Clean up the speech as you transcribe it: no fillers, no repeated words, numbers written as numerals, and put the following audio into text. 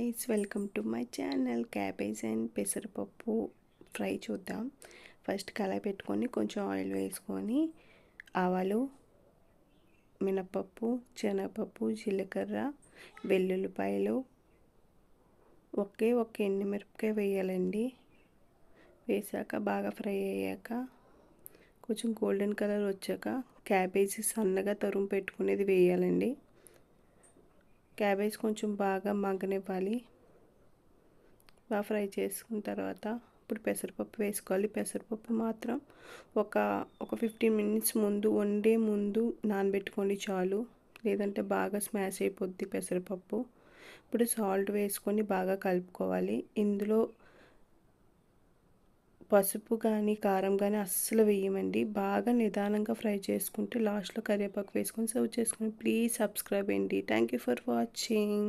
Guys, welcome to my channel. Cabbage and పెసరపప్పు fry చూద్దాం. First కళాయి పెట్టుకొని కొంచెం ఆయిల్ వేసుకొని ఆవాలు, మినపప్పు, శనగపప్పు, జీలకర్ర, వెల్లుల్లిపాయలు, ఒక ఎండుమిరపకాయ వేయాలండి. వేసాక బాగా ఫ్రై అయ్యాక కొంచెం గోల్డెన్ కలర్ వచ్చాక క్యాబేజీ సన్నగా తరుము పెట్టుకునేది వేయాలండి. క్యాబేజ్ కొంచెం బాగా మగ్గనివ్వాలి. బాగా ఫ్రై చేసుకున్న తర్వాత ఇప్పుడు పెసరపప్పు వేసుకోవాలి. పెసరపప్పు మాత్రం ఒక 15 మినిట్స్ ముందు, వండే ముందు నానబెట్టుకోండి చాలు, లేదంటే బాగా స్మాష్ అయిపోద్ది పెసరపప్పు. ఇప్పుడు సాల్ట్ వేసుకొని బాగా కలుపుకోవాలి. ఇందులో పసుపు కానీ కారం కానీ అస్సలు వేయమండి. బాగా నిదానంగా ఫ్రై చేసుకుంటే లాస్ట్లో కరివేపాకు వేసుకొని సర్వ్ చేసుకొని ప్లీజ్ సబ్స్క్రైబ్ అండి. Thank you for watching.